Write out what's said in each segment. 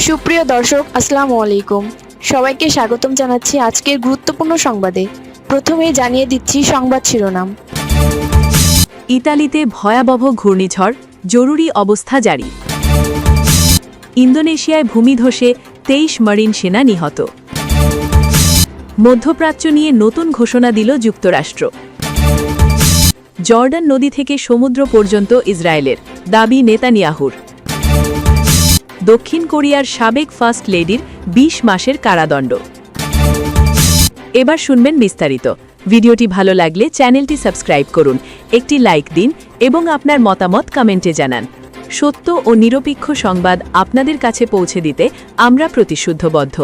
সুপ্রিয় দর্শক, আসসালামু আলাইকুম। সবাইকে স্বাগতম জানাচ্ছি আজকের গুরুত্বপূর্ণ সংবাদে। প্রথমেই জানিয়ে দিচ্ছি সংবাদ শিরোনাম। ইতালিতে ভয়াবহ ঘূর্ণিঝড়, জরুরি অবস্থা জারি। ইন্দোনেশিয়ায় ভূমিধসে 23 মারিন সেনা নিহত। মধ্যপ্রাচ্য নিয়ে নতুন ঘোষণা দিল যুক্তরাষ্ট্র। জর্ডান নদী থেকে সমুদ্র পর্যন্ত ইসরায়েলের, দাবি নেতানিয়াহুর। দক্ষিণ কোরিয়ার সাবেক ফার্স্ট লেডির 20 মাসের কারাদণ্ড। এবার শুনবেন বিস্তারিত। ভিডিওটি ভালো লাগলে চ্যানেলটি সাবস্ক্রাইব করুন, একটি লাইক দিন এবং আপনার মতামত কমেন্টে জানান। সত্য ও নিরপেক্ষ সংবাদ আপনাদের কাছে পৌঁছে দিতে আমরা প্রতিশ্রুতিবদ্ধ।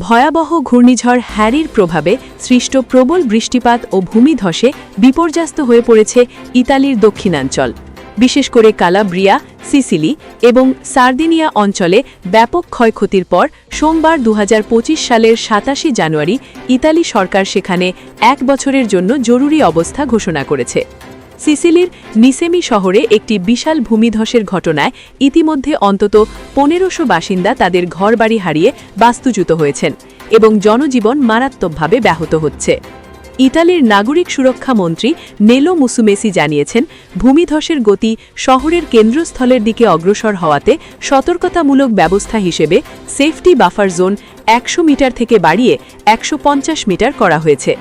ভয়াবহ ঘূর্ণিঝড় হ্যারির প্রভাবে সৃষ্ট প্রবল বৃষ্টিপাত ও ভূমিধসে বিপর্যস্ত হয়ে পড়েছে ইতালির দক্ষিণাঞ্চল, বিশেষ করে কালাব্রিয়া, সিসিলি এবং সার্দিনিয়া অঞ্চলে ব্যাপক ক্ষয়ক্ষতির পর সোমবার 2025 সালের 27 জানুয়ারি ইতালি সরকার সেখানে 1 বছরের জন্য জরুরি অবস্থা ঘোষণা করেছে। সিসিলির নিসেমি শহরে একটি বিশাল ভূমিধসের ঘটনায় ইতিমধ্যে অন্তত 1500 বাসিন্দা তাদের ঘরবাড়ি হারিয়ে বাস্তুচ্যুত হয়েছেন এবং জনজীবন মারাত্মকভাবে ব্যাহত হচ্ছে। ইতালির নাগরিক সুরক্ষা মন্ত্রী নেলো মুসুমেসি জানিয়েছেন, ভূমিধসের গতি শহরের কেন্দ্রস্থলের দিকে অগ্রসর হওয়াতে সতর্কতামূলক ব্যবস্থা হিসেবে সেফটি বাফার জোন 100 মিটার থেকে বাড়িয়ে 150 মিটার করা হয়েছে।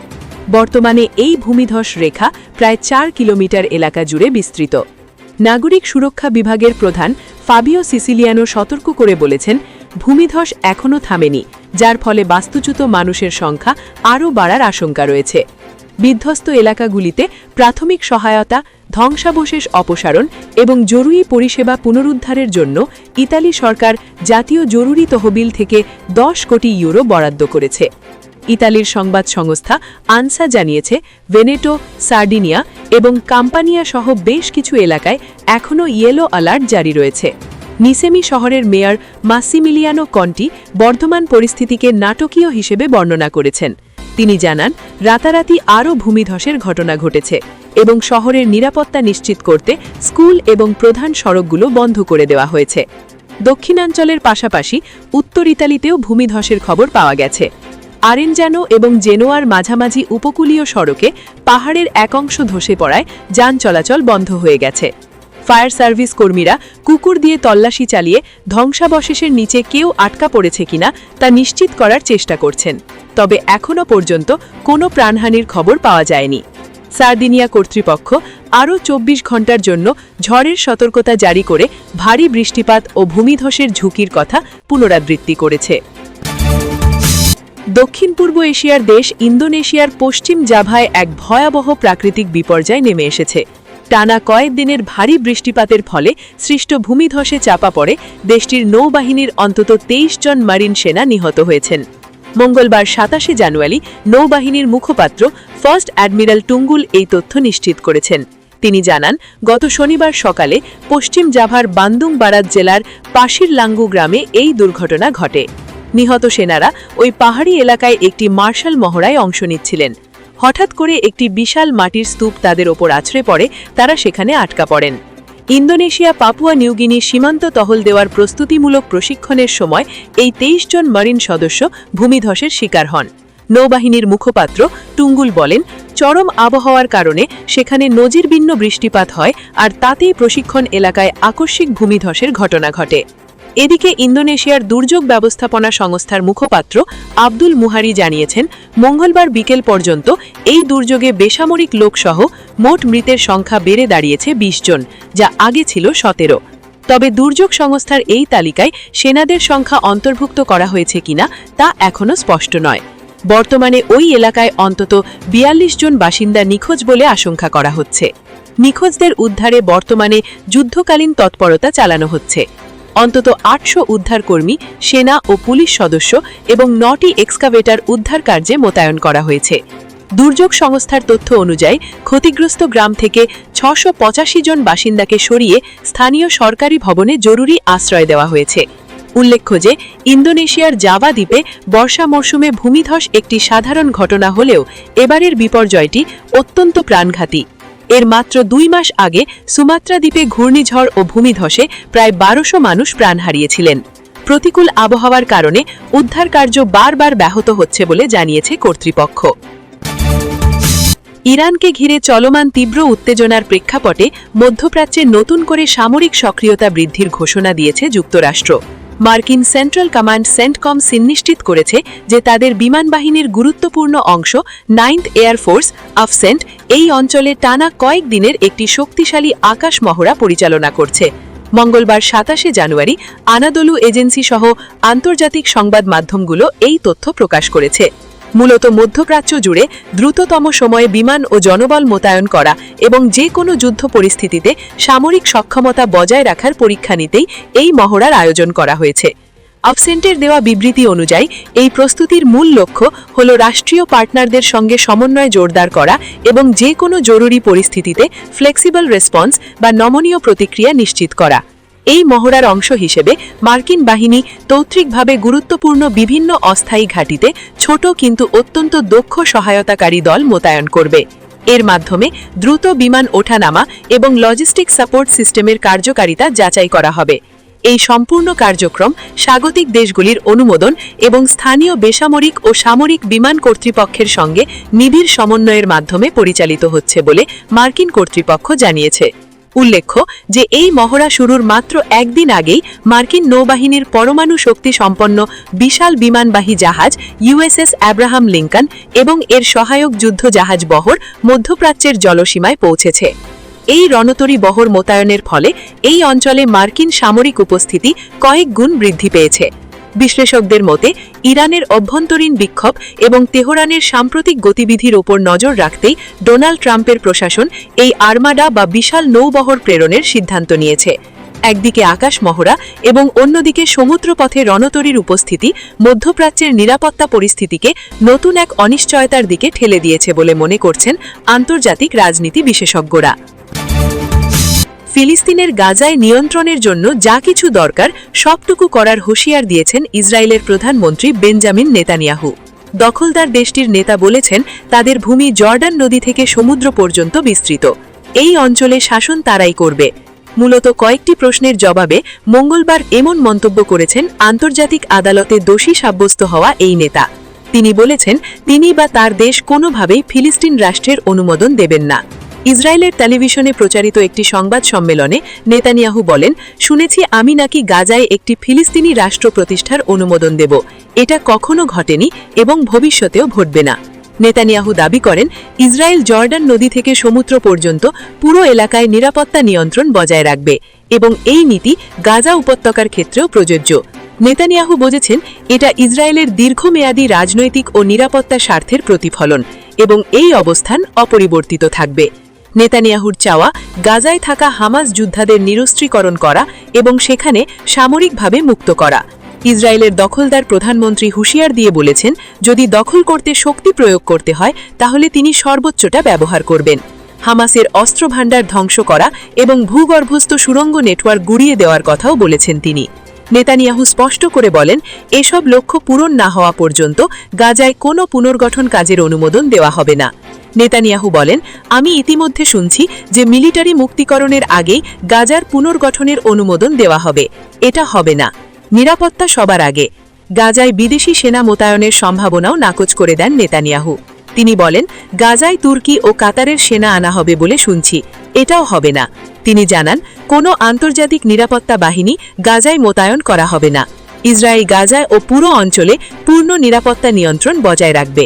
বর্তমানে এই ভূমিধস রেখা প্রায় 4 কিলোমিটার এলাকা জুড়ে বিস্তৃত। নাগরিক সুরক্ষা বিভাগের প্রধান ফাবিও সিসিলিয়ানো সতর্ক করে বলেছেন, ভূমিধস এখনও থামেনি, যার ফলে বাস্তুচ্যুত মানুষের সংখ্যা আরও বাড়ার আশঙ্কা রয়েছে। বিধ্বস্ত এলাকাগুলিতে প্রাথমিক সহায়তা, ধ্বংসাবশেষ অপসারণ এবং জরুরি পরিষেবা পুনরুদ্ধারের জন্য ইতালি সরকার জাতীয় জরুরি তহবিল থেকে 10 কোটি ইউরো বরাদ্দ করেছে। ইতালির সংবাদ সংস্থা আনসা জানিয়েছে, ভেনেটো, সার্ডিনিয়া এবং কাম্পানিয়া সহ বেশ কিছু এলাকায় এখনও ইয়েলো অ্যালার্ট জারি রয়েছে। নিসেমি শহরের মেয়র মাসিমিলিয়ানো কন্টি বর্তমান পরিস্থিতিকে নাটকীয় হিসেবে বর্ণনা করেছেন। তিনি জানান, রাতারাতি আরও ভূমিধসের ঘটনা ঘটেছে এবং শহরের নিরাপত্তা নিশ্চিত করতে স্কুল এবং প্রধান সড়কগুলো বন্ধ করে দেওয়া হয়েছে। দক্ষিণাঞ্চলের পাশাপাশি উত্তর ইতালিতেও ভূমিধসের খবর পাওয়া গেছে। আরেনজানো এবং জেনোয়ার মাঝামাঝি উপকূলীয় সড়কে পাহাড়ের এক অংশ ধসে পড়ায় যান চলাচল বন্ধ হয়ে গেছে। ফায়ার সার্ভিস কর্মীরা কুকুর দিয়ে তল্লাশি চালিয়ে ধ্বংসাবশেষের নিচে কেউ আটকা পড়েছে কিনা তা নিশ্চিত করার চেষ্টা করছেন, তবে এখনও পর্যন্ত কোনো প্রাণহানির খবর পাওয়া যায়নি। সার্দিনিয়া কর্তৃপক্ষ আরও 24 ঘণ্টার জন্য ঝড়ের সতর্কতা জারি করে ভারী বৃষ্টিপাত ও ভূমিধসের ঝুঁকির কথা পুনরাবৃত্তি করেছে। দক্ষিণ পূর্ব এশিয়ার দেশ ইন্দোনেশিয়ার পশ্চিম জাভায় এক ভয়াবহ প্রাকৃতিক বিপর্যয় নেমে এসেছে। টানা কয়েক দিনের ভারী বৃষ্টিপাতের ফলে সৃষ্ট ভূমিধসে চাপা পড়ে দেশটির নৌবাহিনীর অন্তত 23 জন মারিন সেনা নিহত হয়েছেন। মঙ্গলবার 27 জানুয়ারি নৌবাহিনীর মুখপাত্র ফার্স্ট অ্যাডমিরাল টুঙ্গুল এই তথ্য নিশ্চিত করেছেন। তিনি জানান, গত শনিবার সকালে পশ্চিম জাভার বান্দুং বারাত জেলার পাশির লাঙ্গু গ্রামে এই দুর্ঘটনা ঘটে। নিহত সেনারা ওই পাহাড়ি এলাকায় একটি মার্শাল মহড়ায় অংশ নিচ্ছিলেন। হঠাৎ করে একটি বিশাল মাটির স্তূপ তাদের ওপর আছড়ে পড়ে, তারা সেখানে আটকা পড়েন। ইন্দোনেশিয়া পাপুয়া নিউগিনি সীমান্ত টহল দেওয়ার প্রস্তুতিমূলক প্রশিক্ষণের সময় এই 23 জন মারিন সদস্য ভূমিধসের শিকার হন। নৌবাহিনীর মুখপাত্র টুঙ্গুল বলেন, চরম আবহাওয়ার কারণে সেখানে নজিরবিহীন বৃষ্টিপাত হয় আর তাতেই প্রশিক্ষণ এলাকায় আকস্মিক ভূমিধসের ঘটনা ঘটে। এদিকে ইন্দোনেশিয়ার দুর্যোগ ব্যবস্থাপনা সংস্থার মুখপাত্র আব্দুল মুহারি জানিয়েছেন, মঙ্গলবার বিকেল পর্যন্ত এই দুর্যোগে বেসামরিক লোকসহ মোট মৃতের সংখ্যা বেড়ে দাঁড়িয়েছে 20 জন, যা আগে ছিল 17। তবে দুর্যোগ সংস্থার এই তালিকায় সেনাদের সংখ্যা অন্তর্ভুক্ত করা হয়েছে কিনা তা এখনও স্পষ্ট নয়। বর্তমানে ওই এলাকায় অন্তত 42 জন বাসিন্দা নিখোঁজ বলে আশঙ্কা করা হচ্ছে। নিখোঁজদের উদ্ধারে বর্তমানে যুদ্ধকালীন তৎপরতা চালানো হচ্ছে। অন্তত 800 উদ্ধারকর্মী, সেনা ও পুলিশ সদস্য এবং 9টি এক্সকাভেটর উদ্ধার কার্যে মোতায়েন করা হয়েছে। দুর্যোগ সংস্থার তথ্য অনুযায়ী ক্ষতিগ্রস্ত গ্রাম থেকে 685 জন বাসিন্দাকে সরিয়ে স্থানীয় সরকারি ভবনে জরুরি আশ্রয় দেওয়া হয়েছে। উল্লেখ্য যে ইন্দোনেশিয়ার জাভা দ্বীপে বর্ষা মরশুমে ভূমিধস একটি সাধারণ ঘটনা হলেও এবারের বিপর্যয়টি অত্যন্ত প্রাণঘাতী। এর মাত্র 2 মাস আগে সুমাত্রা দ্বীপে ঘূর্ণিঝড় ও ভূমিধসে প্রায় 1200 মানুষ প্রাণ হারিয়েছিলেন। প্রতিকূল আবহাওয়ার কারণে উদ্ধার কার্য বারবার ব্যাহত হচ্ছে বলে জানিয়েছে কর্তৃপক্ষ। ইরানকে ঘিরে চলমান তীব্র উত্তেজনার প্রেক্ষাপটে মধ্যপ্রাচ্যে নতুন করে সামরিক সক্রিয়তা বৃদ্ধির ঘোষণা দিয়েছে যুক্তরাষ্ট্র। মার্কিন সেন্ট্রাল কমান্ড সেন্টকম নিশ্চিত করেছে যে তাদের বিমান বাহিনীর গুরুত্বপূর্ণ অংশ 9th এয়ার ফোর্স আফসেন্ট এই অঞ্চলে টানা কয়েক দিনের একটি শক্তিশালী আকাশ মহড়া পরিচালনা করছে। মঙ্গলবার 27শে জানুয়ারি আনাদোলু এজেন্সি সহ আন্তর্জাতিক সংবাদ মাধ্যমগুলো এই তথ্য প্রকাশ করেছে। মূলত মধ্যপ্রাচ্য জুড়ে দ্রুততম সময়ে বিমান ও জনবল মোতায়েন করা এবং যে কোনো যুদ্ধ পরিস্থিতিতে সামরিক সক্ষমতা বজায় রাখার পরীক্ষা নিতেই এই মহড়ার আয়োজন করা হয়েছে। আফসেন্টের দেওয়া বিবৃতি অনুযায়ী এই প্রস্তুতির মূল লক্ষ্য হল রাষ্ট্রীয় পার্টনারদের সঙ্গে সমন্বয় জোরদার করা এবং যে কোনো জরুরি পরিস্থিতিতে ফ্লেক্সিবল রেসপন্স বা নমনীয় প্রতিক্রিয়া নিশ্চিত করা। এই মহড়ার অংশ হিসেবে মার্কিন বাহিনী তৌত্রিকভাবে গুরুত্বপূর্ণ বিভিন্ন অস্থায়ী ঘাঁটিতে ছোট কিন্তু অত্যন্ত দক্ষ সহায়তাকারী দল মোতায়েন করবে। এর মাধ্যমে দ্রুত বিমান ওঠানামা এবং লজিস্টিক সাপোর্ট সিস্টেমের কার্যকারিতা যাচাই করা হবে। এই সম্পূর্ণ কার্যক্রম স্বাগতিক দেশগুলির অনুমোদন এবং স্থানীয় বেসামরিক ও সামরিক বিমান কর্তৃপক্ষের সঙ্গে নিবিড় সমন্বয়ের মাধ্যমে পরিচালিত হচ্ছে বলে মার্কিন কর্তৃপক্ষ জানিয়েছে। উল্লেখ্য যে এই মহড়া শুরুর মাত্র একদিন আগেই মার্কিন নৌবাহিনীর পরমাণু শক্তি সম্পন্ন বিশাল বিমানবাহী জাহাজ ইউএসএস অ্যাব্রাহাম লিঙ্কন এবং এর সহায়ক যুদ্ধ জাহাজ বহর মধ্যপ্রাচ্যের জলসীমায় পৌঁছেছে। এই রণতরী বহর মোতায়েনের ফলে এই অঞ্চলে মার্কিন সামরিক উপস্থিতি কয়েক গুণ বৃদ্ধি পেয়েছে। বিশ্লেষকদের মতে ইরানের অভ্যন্তরীণ বিক্ষোভ এবং তেহরানের সাম্প্রতিক গতিবিধির ওপর নজর রাখতেই ডোনাল্ড ট্রাম্পের প্রশাসন এই আর্মাডা বা বিশাল নৌবহর প্রেরণের সিদ্ধান্ত নিয়েছে। একদিকে আকাশ মহড়া এবং অন্যদিকে সমুদ্রপথে রণতরীর উপস্থিতি মধ্যপ্রাচ্যের নিরাপত্তা পরিস্থিতিকে নতুন এক অনিশ্চয়তার দিকে ঠেলে দিয়েছে বলে মনে করছেন আন্তর্জাতিক রাজনীতি বিশেষজ্ঞরা। ফিলিস্তিনের গাজায় নিয়ন্ত্রণের জন্য যা কিছু দরকার সবটুকু করার হুঁশিয়ার দিয়েছেন ইসরায়েলের প্রধানমন্ত্রী বেঞ্জামিন নেতানিয়াহু। দখলদার দেশটির নেতা বলেছেন তাদের ভূমি জর্ডান নদী থেকে সমুদ্র পর্যন্ত বিস্তৃত। এই অঞ্চলে শাসন তারাই করবে। মূলত কয়েকটি প্রশ্নের জবাবে মঙ্গলবার এমন মন্তব্য করেছেন আন্তর্জাতিক আদালতে দোষী সাব্যস্ত হওয়া এই নেতা। তিনি বলেছেন তিনি বা তার দেশ কোনোভাবেই ফিলিস্তিন রাষ্ট্রের অনুমোদন দেবেন না। ইসরায়েলের টেলিভিশনে প্রচারিত একটি সংবাদ সম্মেলনে নেতানিয়াহু বলেন, শুনেছি আমি নাকি গাজায় একটি ফিলিস্তিনি রাষ্ট্র প্রতিষ্ঠার অনুমোদন দেব। এটা কখনো ঘটেনি এবং ভবিষ্যতেও ঘটবে না। নেতানিয়াহু দাবি করেন ইসরায়েল জর্ডান নদী থেকে সমুদ্র পর্যন্ত পুরো এলাকায় নিরাপত্তা নিয়ন্ত্রণ বজায় রাখবে এবং এই নীতি গাজা উপত্যকার ক্ষেত্রেও প্রযোজ্য। নেতানিয়াহু বলেছেন এটা ইসরায়েলের দীর্ঘমেয়াদী রাজনৈতিক ও নিরাপত্তা স্বার্থের প্রতিফলন এবং এই অবস্থান অপরিবর্তিত থাকবে। নেতানিয়াহুর চাওয়া গাজায় থাকা হামাস যোদ্ধাদের নিরস্ত্রীকরণ করা এবং সেখানে সামরিকভাবে মুক্ত করা। ইসরায়েলের দখলদার প্রধানমন্ত্রী হুঁশিয়ার দিয়ে বলেছেন যদি দখল করতে শক্তি প্রয়োগ করতে হয় তাহলে তিনি সর্বোচ্চটা ব্যবহার করবেন। হামাসের অস্ত্রভাণ্ডার ধ্বংস করা এবং ভূগর্ভস্থ সুড়ঙ্গ নেটওয়ার্ক গুড়িয়ে দেওয়ার কথাও বলেছেন তিনি। নেতানিয়াহু স্পষ্ট করে বলেন এসব লক্ষ্য পূরণ না হওয়া পর্যন্ত গাজায় কোনো পুনর্গঠন কাজের অনুমোদন দেওয়া হবে না। নেতানিয়াহু বলেন আমি ইতিমধ্যে শুনছি যে মিলিটারি মুক্তিকরণের আগেই গাজার পুনর্গঠনের অনুমোদন দেওয়া হবে। এটা হবে না। নিরাপত্তা সবার আগে। গাজায় বিদেশি সেনা মোতায়েনের সম্ভাবনাও নাকচ করে দেন নেতানিয়াহু। তিনি বলেন গাজায় তুর্কি ও কাতারের সেনা আনা হবে বলে শুনছি, এটাও হবে না। তিনি জানান কোনো আন্তর্জাতিক নিরাপত্তা বাহিনী গাজায় মোতায়েন করা হবে না। ইসরায়েল গাজায় ও পুরো অঞ্চলে পূর্ণ নিরাপত্তা নিয়ন্ত্রণ বজায় রাখবে।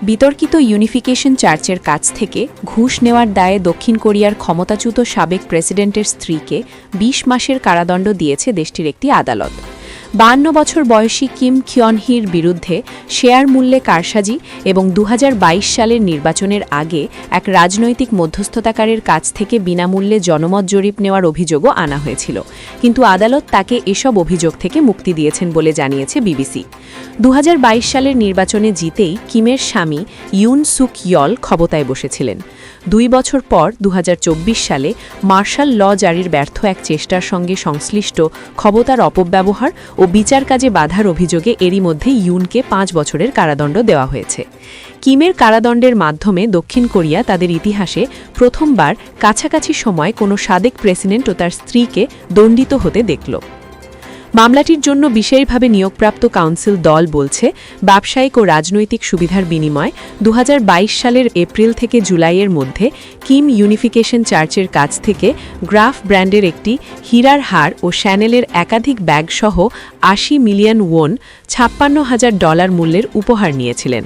বিতর্কিত ইউনিফিকেশন চার্চের কাছ থেকে ঘুষ নেওয়ার দায়ে দক্ষিণ কোরিয়ার ক্ষমতাচ্যুত সাবেক প্রেসিডেন্টের স্ত্রীকে ২০ মাসের কারাদণ্ড দিয়েছে দেশটির একটি আদালত। ৫২ বছর বয়সী কিম খিয়ন-হির বিরুদ্ধে শেয়ার মূল্যে কারসাজি এবং ২০২২ সালের নির্বাচনের আগে এক রাজনৈতিক মধ্যস্থতাকারের কাছ থেকে বিনামূল্যে জনমত জরিপ নেওয়ার অভিযোগও আনা হয়েছিল, কিন্তু আদালত তাকে এসব অভিযোগ থেকে মুক্তি দিয়েছেন বলে জানিয়েছে বিবিসি। ২০২২ সালের নির্বাচনে জিতেই কিমের স্বামী ইউন সুক ইয়ল ক্ষমতায় বসেছিলেন। 2 বছর পর 2024 সালে মার্শাল ল জারির ব্যর্থ এক চেষ্টার সঙ্গে সংশ্লিষ্ট ক্ষমতার অপব্যবহার ও বিচার কাজে বাধার অভিযোগে এরই মধ্যে ইউনকে 5 বছরের কারাদণ্ড দেওয়া হয়েছে। কিমের কারাদণ্ডের মাধ্যমে দক্ষিণ কোরিয়া তাদের ইতিহাসে প্রথমবার কাছাকাছি সময় কোনো সাবেক প্রেসিডেন্ট ও তার স্ত্রীকে দণ্ডিত হতে দেখল। মামলাটির জন্য বিশেষভাবে নিয়োগপ্রাপ্ত কাউন্সিল দল বলছে, ব্যবসায়িক ও রাজনৈতিক সুবিধার বিনিময় 2022 সালের এপ্রিল থেকে জুলাইয়ের মধ্যে কিম ইউনিফিকেশন চার্চের কাছ থেকে গ্রাফ ব্র্যান্ডের একটি হীরার হার ও শ্যানেলের একাধিক ব্যাগসহ 80 মিলিয়ন ওন $56,000 মূল্যের উপহার নিয়েছিলেন।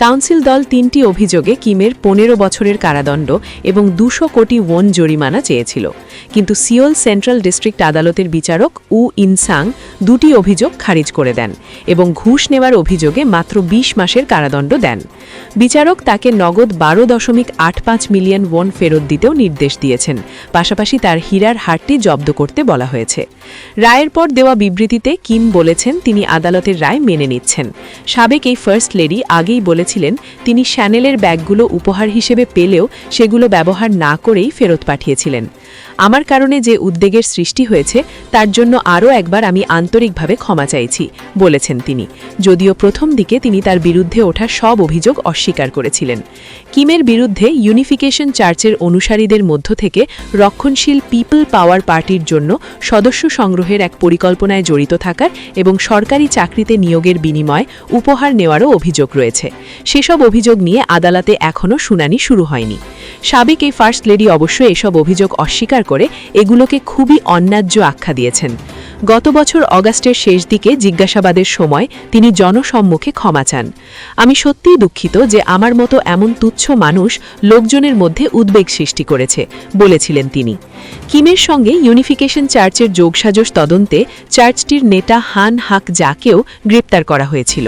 কাউন্সিল দল 3টি অভিযোগে কিমের 15 বছরের কারাদণ্ড এবং 200 কোটি ওন জরিমানা চেয়েছিল, কিন্তু সিওল সেন্ট্রাল ডিস্ট্রিক্ট আদালতের বিচারক উ ইনসাং 2টি অভিযোগ খারিজ করে দেন এবং ঘুষ নেওয়ার অভিযোগে মাত্র 20 মাসের কারাদণ্ড দেন। বিচারক তাকে নগদ 12.85 মিলিয়ন ওন ফেরত দিতেও নির্দেশ দিয়েছেন, পাশাপাশি তার হীরার হারটি জব্দ করতে বলা হয়েছে। রায়ের পর দেওয়া বিবৃতিতে কিম বলেছেন তিনি আদালতের রায় মেনে নিচ্ছেন। সাবেক এই ফার্স্ট লেডি আগেই বলেছিলেন তিনি শ্যানেলের ব্যাগগুলো উপহার হিসেবে পেলেও সেগুলো ব্যবহার না করেই ফেরত পাঠিয়েছিলেন। আমার কারণে যে উদ্বেগের সৃষ্টি হয়েছে তার জন্য আরও একবার আমি আন্তরিকভাবে ক্ষমা চাইছি, বলেছেন তিনি, যদিও প্রথম দিকে তিনি তার বিরুদ্ধে ওঠা সব অভিযোগ অস্বীকার করেছিলেন। কিমের বিরুদ্ধে ইউনিফিকেশন চার্চের অনুসারীদের মধ্য থেকে রক্ষণশীল পিপল পাওয়ার পার্টির জন্য সদস্য সংগ্রহের এক পরিকল্পনায় জড়িত থাকার এবং সরকারি চাকরিতে নিয়োগের বিনিময়ে উপহার নেওয়ারও অভিযোগ রয়েছে। সেসব অভিযোগ নিয়ে আদালতে এখনও শুনানি শুরু হয়নি। সাবেক এই ফার্স্ট লেডি অবশ্য এসব অভিযোগ অস্বীকার করে এগুলোকে খুবই অন্যায্য আখ্যা দিয়েছেন। গত বছর অগাস্টের শেষ দিকে জিজ্ঞাসাবাদের সময় তিনি জনসম্মুখে ক্ষমা চান। আমি সত্যিই দুঃখিত যে আমার মতো এমন তুচ্ছ মানুষ লোকজনের মধ্যে উদ্বেগ সৃষ্টি করেছে, বলেছিলেন তিনি। কিমের সঙ্গে ইউনিফিকেশন চার্চের যোগসাজশ তদন্তে চার্চটির নেতা হান হাক জাকেও গ্রেপ্তার করা হয়েছিল।